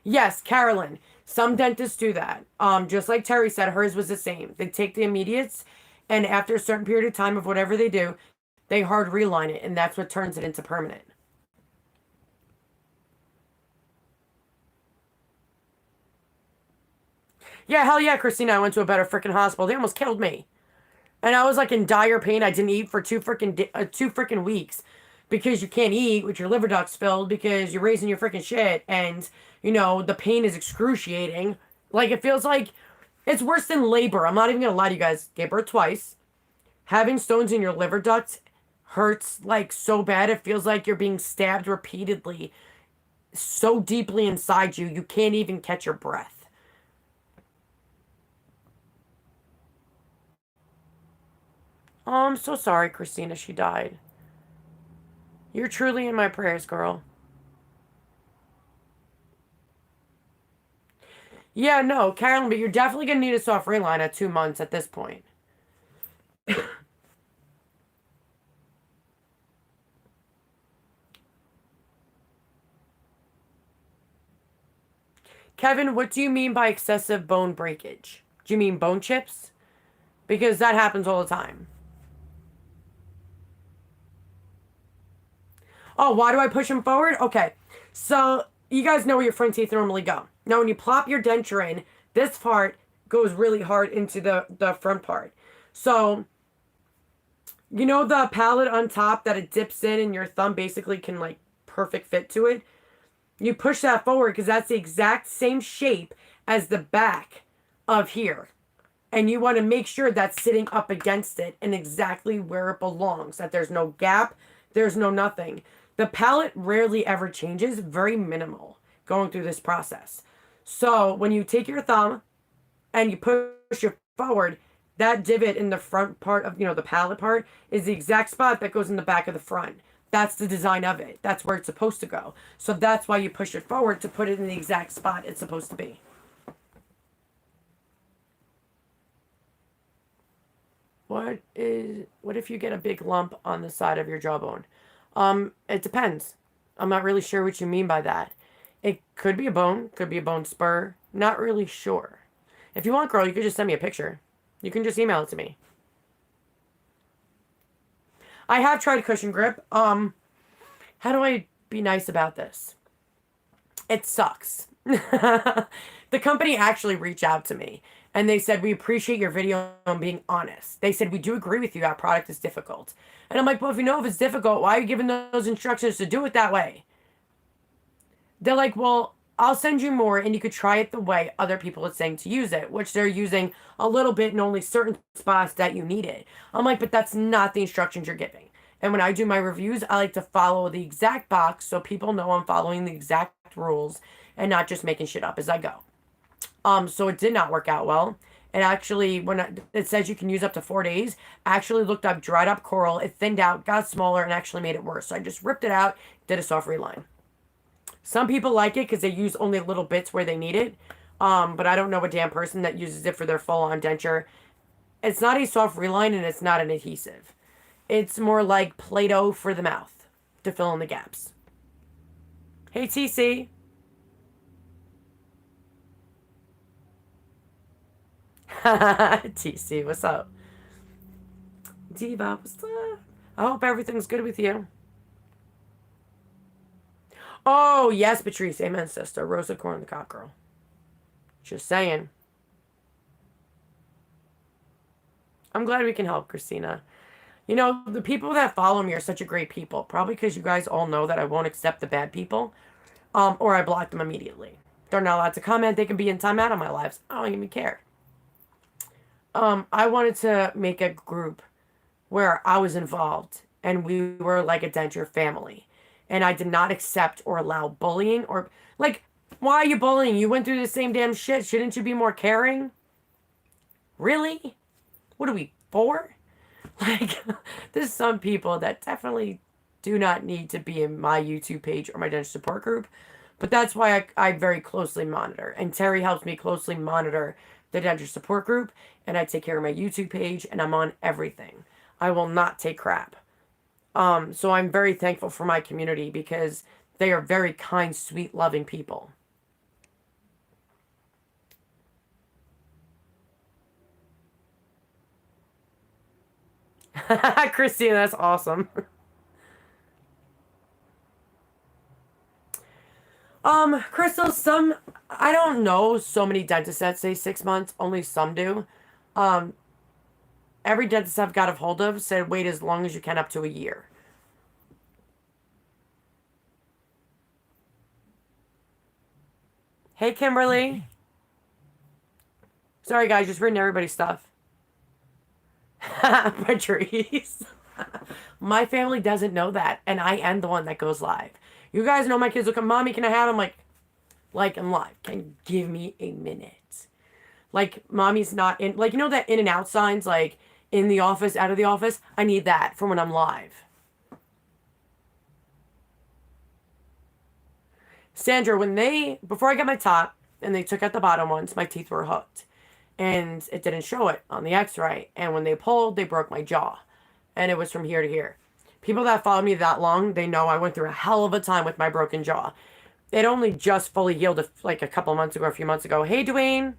Yes, Carolyn. Some dentists do that. Just like Terry said, hers was the same. They take the immediates, and after a certain period of time of whatever they do, they hard reline it, and that's what turns it into permanent. Yeah, hell yeah, Christina. I went to a better freaking hospital. They almost killed me. And I was like in dire pain. I didn't eat for two freaking weeks because you can't eat with your liver ducts filled because you're raising your freaking shit, and you know the pain is excruciating. Like it feels like it's worse than labor. I'm not even gonna lie to you guys. Gave birth twice. Having stones in your liver ducts hurts like so bad. It feels like you're being stabbed repeatedly, so deeply inside you, you can't even catch your breath. Oh, I'm so sorry, Christina. She died. You're truly in my prayers, girl. Yeah, no, Carolyn, but you're definitely going to need a soft ring line at 2 months at this point. Kevin, what do you mean by excessive bone breakage? Do you mean bone chips? Because that happens all the time. Oh, why do I push them forward? Okay, so you guys know where your front teeth normally go. Now, when you plop your denture in, this part goes really hard into the front part. So, you know the palate on top that it dips in and your thumb basically can like perfect fit to it? You push that forward because that's the exact same shape as the back of here. And you want to make sure that's sitting up against it and exactly where it belongs, that there's no gap, there's no nothing. The palate rarely ever changes, very minimal going through this process. So when you take your thumb and you push it forward, that divot in the front part of, the palate part is the exact spot that goes in the back of the front. That's the design of it. That's where it's supposed to go. So that's why you push it forward, to put it in the exact spot it's supposed to be. What if you get a big lump on the side of your jawbone? It depends. I'm not really sure what you mean by that. It could be a bone, could be a bone spur. Not really sure. If you want, girl, you could just send me a picture. You can just email it to me. I have tried cushion grip. How do I be nice about this? It sucks. The company actually reached out to me and they said, we appreciate your video on being honest. They said, we do agree with you. Our product is difficult. And I'm like, well, if you know if it's difficult, why are you giving those instructions to do it that way? They're like, well, I'll send you more and you could try it the way other people are saying to use it, which they're using a little bit in only certain spots that you need it. I'm like, but that's not the instructions you're giving. And when I do my reviews, I like to follow the exact box so people know I'm following the exact rules and not just making shit up as I go. So it did not work out well. It actually, it says you can use up to 4 days, actually looked up dried up coral. It thinned out, got smaller, and actually made it worse. So I just ripped it out, did a soft reline. Some people like it because they use only little bits where they need it. But I don't know a damn person that uses it for their full-on denture. It's not a soft reline and it's not an adhesive. It's more like Play-Doh for the mouth to fill in the gaps. Hey, TC. TC, what's up? Diva, what's up? I hope everything's good with you. Oh, yes, Patrice. Amen, sister. Rosa Corn, the cop girl. Just saying. I'm glad we can help, Christina. You know, the people that follow me are such a great people. Probably because you guys all know that I won't accept the bad people. Or I block them immediately. They're not allowed to comment. They can be in timeout on my lives. I don't even care. I wanted to make a group where I was involved and we were like a denture family. And I did not accept or allow bullying or like, why are you bullying? You went through the same damn shit. Shouldn't you be more caring? Really? What are we, 4? Like, there's some people that definitely do not need to be in my YouTube page or my denture support group. But that's why I very closely monitor. And Terry helps me closely monitor the denture support group. And I take care of my YouTube page. And I'm on everything. I will not take crap. So I'm very thankful for my community because they are very kind, sweet, loving people. Christina, that's awesome. Crystal, I don't know so many dentists that say 6 months, only some do. Um, every dentist I've got a hold of said wait as long as you can up to a year. Hey, Kimberly. Sorry, guys, just reading everybody's stuff. Patrice. My family doesn't know that, and I am the one that goes live. You guys know my kids look at mommy, can I have them? Like I'm live. Can give me a minute. Like mommy's not in, like, you know that in and out signs, like in the office, out of the office? I need that for when I'm live. Sandra, before I got my top and they took out the bottom ones, my teeth were hooked. And it didn't show it on the x-ray. And when they pulled, they broke my jaw. And it was from here to here. People that followed me that long, they know I went through a hell of a time with my broken jaw. It only just fully healed like a couple months ago, a few months ago. Hey, Dwayne.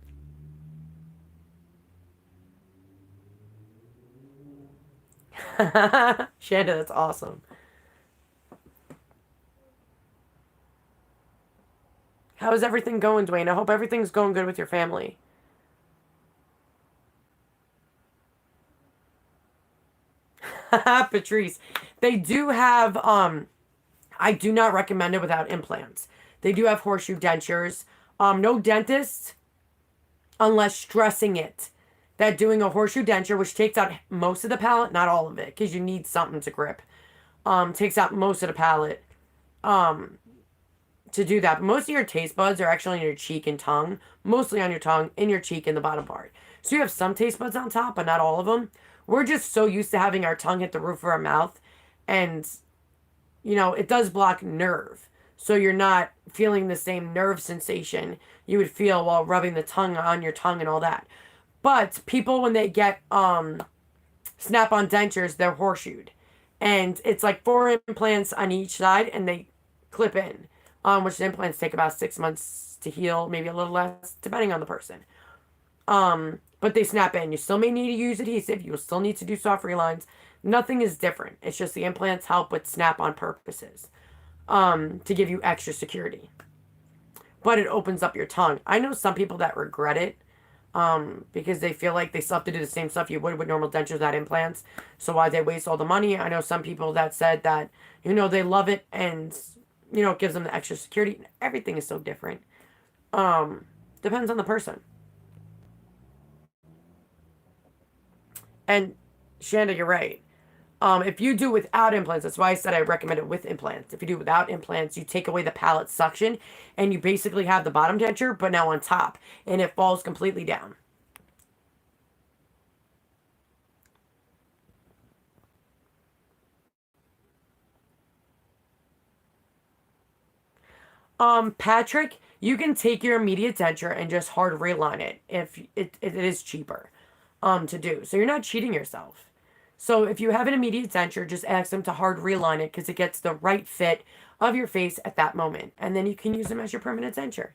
Shanda, that's awesome. How is everything going, Dwayne? I hope everything's going good with your family. Patrice. They do have, I do not recommend it without implants. They do have horseshoe dentures. No dentist, unless stressing it, that doing a horseshoe denture, which takes out most of the palate, not all of it, because you need something to grip, takes out most of the palate, to do that. But most of your taste buds are actually in your cheek and tongue, mostly on your tongue, in your cheek, and the bottom part. So you have some taste buds on top, but not all of them. We're just so used to having our tongue hit the roof of our mouth, and, you know, it does block nerve. So you're not feeling the same nerve sensation you would feel while rubbing the tongue on your tongue and all that. But people, when they get snap-on dentures, they're horseshoed. And it's like 4 implants on each side, and they clip in. Which the implants take about 6 months to heal, maybe a little less, depending on the person. But they snap in. You still may need to use adhesive. You will still need to do soft relines. Nothing is different. It's just the implants help with snap-on purposes, to give you extra security. But it opens up your tongue. I know some people that regret it, because they feel like they still have to do the same stuff you would with normal dentures without implants. So why they waste all the money? I know some people that said that, you know, they love it and, you know, it gives them the extra security. Everything is so different. Depends on the person. And Shanda, you're right. If you do without implants, that's why I said I recommend it with implants. If you do without implants, you take away the palate suction and you basically have the bottom denture, but now on top, and it falls completely down. Patrick, you can take your immediate denture and just hard realign it if it is cheaper, to do. So you're not cheating yourself. So if you have an immediate denture, just ask them to hard realign it because it gets the right fit of your face at that moment. And then you can use them as your permanent denture.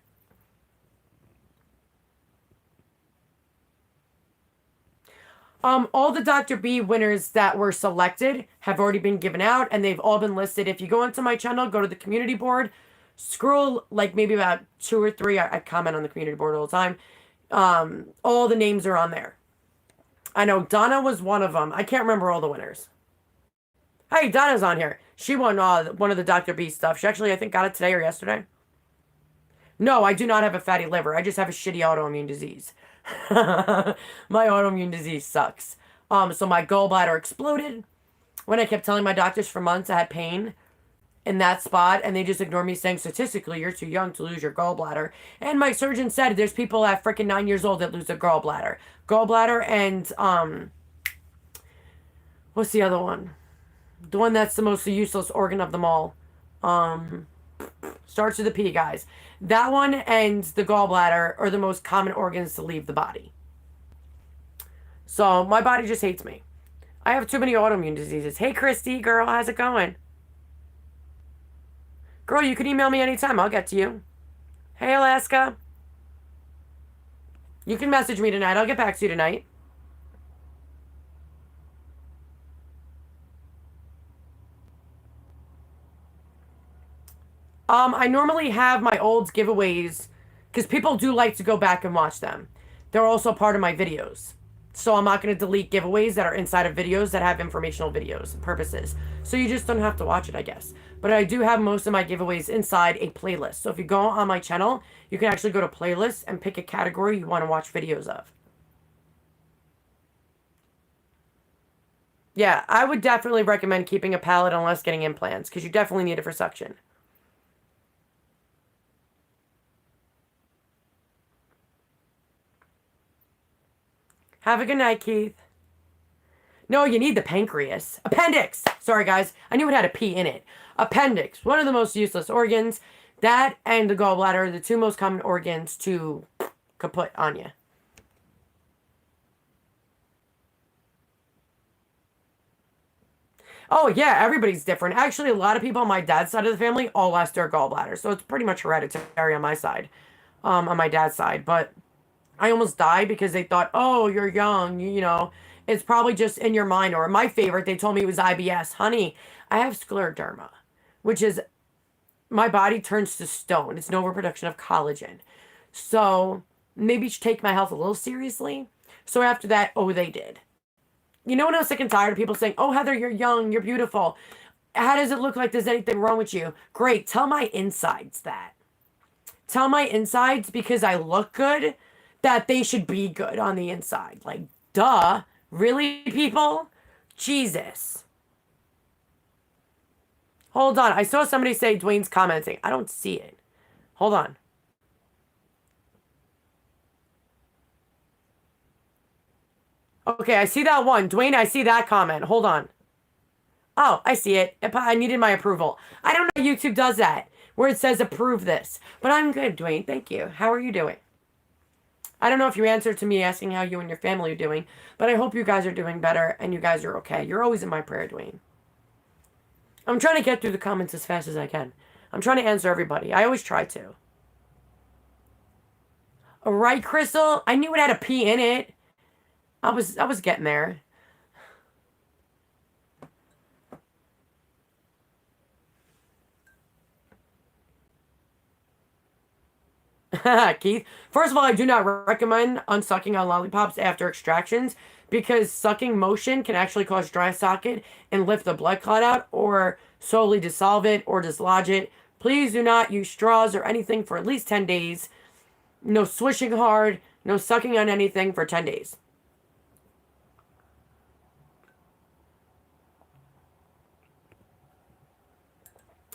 All the Dr. B winners that were selected have already been given out and they've all been listed. If you go onto my channel, go to the community board, scroll like maybe about 2 or 3. I comment on the community board all the time. All the names are on there. I know Donna was one of them. I can't remember all the winners. Hey, Donna's on here. She won one of the Dr. B stuff. She actually, I think, got it today or yesterday. No, I do not have a fatty liver. I just have a shitty autoimmune disease. My autoimmune disease sucks. So my gallbladder exploded when I kept telling my doctors for months I had pain in that spot, and they just ignored me, saying statistically you're too young to lose your gallbladder. And my surgeon said there's people at freaking 9 years old that lose their gallbladder, and what's the other one? The one that's the most useless organ of them all. Starts with a P, guys. That one and the gallbladder are the most common organs to leave the body. So my body just hates me. I have too many autoimmune diseases. Hey, Christy, girl, how's it going? Girl, you can email me anytime. I'll get to you. Hey, Alaska. You can message me tonight. I'll get back to you tonight. I normally have my old giveaways because people do like to go back and watch them. They're also part of my videos. So I'm not going to delete giveaways that are inside of videos that have informational videos purposes. So you just don't have to watch it, I guess. But I do have most of my giveaways inside a playlist. So if you go on my channel, you can actually go to playlists and pick a category you want to watch videos of. Yeah, I would definitely recommend keeping a palate unless getting implants because you definitely need it for suction. Have a good night, Keith. No, you need the pancreas. Appendix! Sorry, guys. I knew it had a P in it. Appendix. One of the most useless organs. That and the gallbladder are the two most common organs to kaput on you. Oh, yeah, everybody's different. Actually, a lot of people on my dad's side of the family all lost their gallbladder. So it's pretty much hereditary on my side. On my dad's side. But I almost died because they thought, oh, you're young, you know. It's probably just in your mind. Or my favorite, they told me it was IBS. Honey, I have scleroderma, which is my body turns to stone. It's no overproduction of collagen. So maybe you should take my health a little seriously. So after that, oh, they did. You know when I was sick and tired of people saying, oh, Heather, you're young, you're beautiful. How does it look like there's anything wrong with you? Great, tell my insides that. Tell my insides because I look good that they should be good on the inside. Like, duh. Really, people? Jesus. Hold on. I saw somebody say Dwayne's commenting. I don't see it. Hold on. Okay, I see that one. Dwayne, I see that comment. Hold on. Oh, I see it. I needed my approval. I don't know how YouTube does that, where it says approve this. But I'm good, Dwayne. Thank you. How are you doing? I don't know if you answered to me asking how you and your family are doing, but I hope you guys are doing better and you guys are okay. You're always in my prayer, Dwayne. I'm trying to get through the comments as fast as I can. I'm trying to answer everybody. I always try to. All right, Crystal. I knew it had a P in it. I was getting there. Keith. First of all, I do not recommend unsucking on lollipops after extractions because sucking motion can actually cause dry socket and lift the blood clot out or solely dissolve it or dislodge it. Please do not use straws or anything for at least 10 days. No swishing hard, no sucking on anything for 10 days.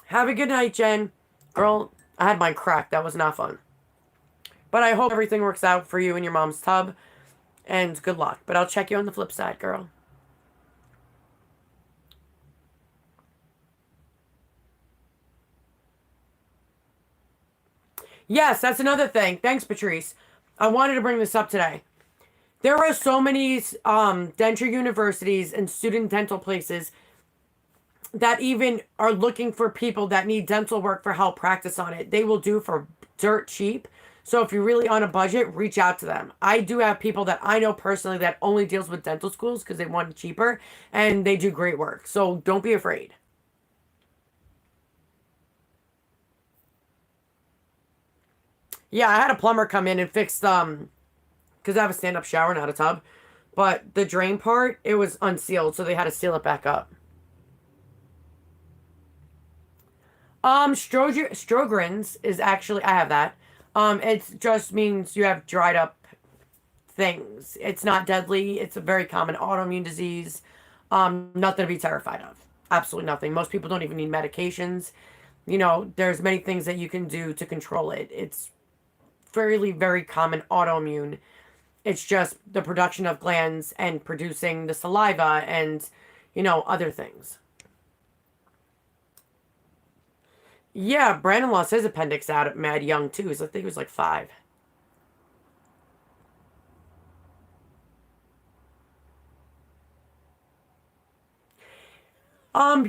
Have a good night, Jen. Girl, I had mine cracked. That was not fun. But I hope everything works out for you and your mom's tub. And good luck. But I'll check you on the flip side, girl. Yes, that's another thing. Thanks, Patrice. I wanted to bring this up today. There are so many denture universities and student dental places that even are looking for people that need dental work for help practice on it. They will do for dirt cheap. So if you're really on a budget, reach out to them. I do have people that I know personally that only deals with dental schools because they want it cheaper and they do great work. So don't be afraid. Yeah, I had a plumber come in and fix because I have a stand-up shower, not a tub. But the drain part, it was unsealed, so they had to seal it back up. Strogans is actually, I have that. It just means you have dried up things. It's not deadly. It's a very common autoimmune disease. Nothing to be terrified of. Absolutely nothing. Most people don't even need medications. You know, there's many things that you can do to control it. It's fairly very common autoimmune. It's just the production of glands and producing the saliva and, you know, other things. Yeah, Brandon lost his appendix out at mad young too. I think he was like 5.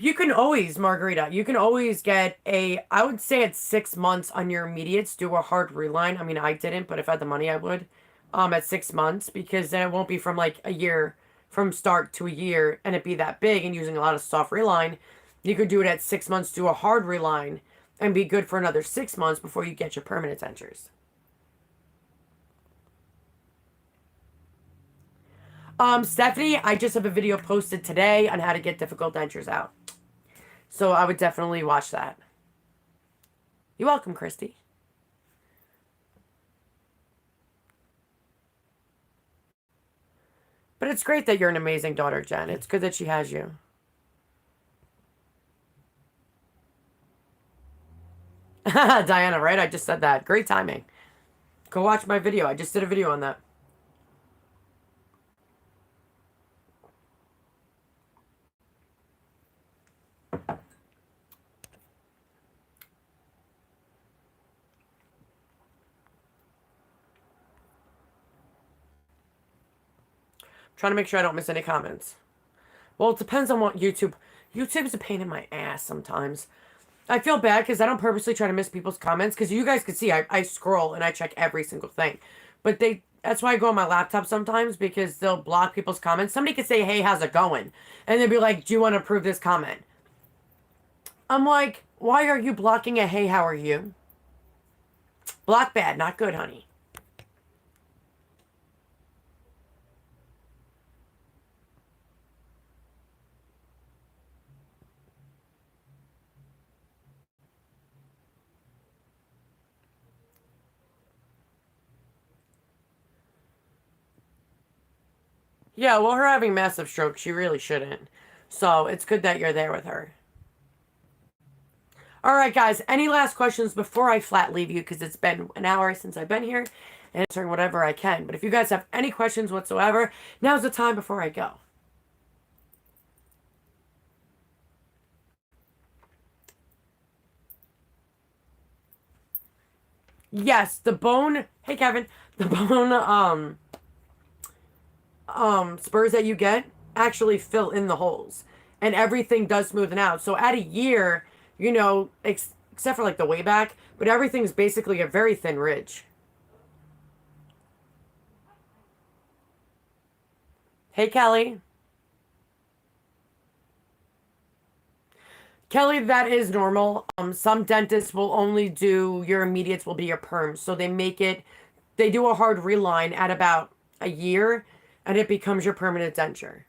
You can always, Margarita, you can always get I would say at 6 months on your immediates, do a hard reline. I mean, I didn't, but if I had the money, I would. At 6 months, because then it won't be from like a year, from start to a year, and it be that big and using a lot of soft reline. You could do it at 6 months, do a hard reline, and be good for another 6 months before you get your permanent dentures. Stephanie, I just have a video posted today on how to get difficult dentures out. So I would definitely watch that. You're welcome, Christy. But it's great that you're an amazing daughter, Jen. It's good that she has you. Diana, right? I just said that. Great timing. Go watch my video. I just did a video on that. Trying to make sure I don't miss any comments. Well, it depends on what YouTube. YouTube's a pain in my ass sometimes. I feel bad because I don't purposely try to miss people's comments, because you guys can see I scroll and I check every single thing. But that's why I go on my laptop sometimes, because they'll block people's comments. Somebody could say, hey, how's it going? And they'll be like, do you want to approve this comment? I'm like, why are you blocking a hey, how are you? Block bad, not good, honey. Yeah, well, her having massive stroke, she really shouldn't. So it's good that you're there with her. All right, guys, any last questions before I flat leave you? Because it's been an hour since I've been here, answering whatever I can. But if you guys have any questions whatsoever, now's the time before I go. Yes, the bone. Hey, Kevin. The bone spurs that you get actually fill in the holes, and everything does smoothen out. So at a year, you know, except for like the way back, but everything's basically a very thin ridge. Hey, Kelly. Kelly, that is normal. Some dentists will only do your immediates will be your perms. So they do a hard reline at about a year, and it becomes your permanent denture.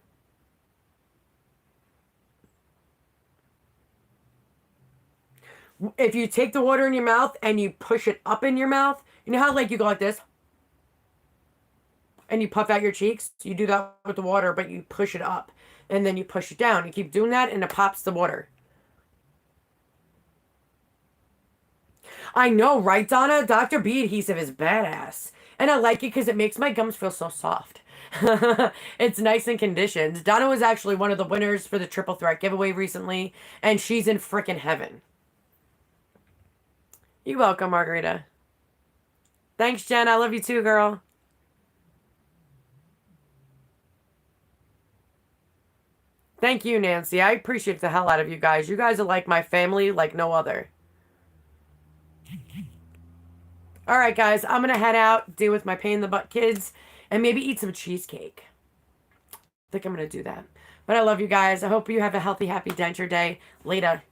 If you take the water in your mouth and you push it up in your mouth, you know how like you go like this and you puff out your cheeks? You do that with the water, but you push it up and then you push it down. You keep doing that and it pops the water. I know, right, Donna? Dr. B adhesive is badass. And I like it because it makes my gums feel so soft. It's nice and conditioned. Donna was actually one of the winners for the triple threat giveaway recently, and she's in frickin' heaven. You're welcome, Margarita. Thanks, Jen. I love you too, girl. Thank you, Nancy. I appreciate the hell out of you guys. You guys are like my family like no other. All right, guys, I'm going to head out, deal with my pain in the butt kids, and maybe eat some cheesecake. I think I'm going to do that. But I love you guys. I hope you have a healthy, happy denture day. Later.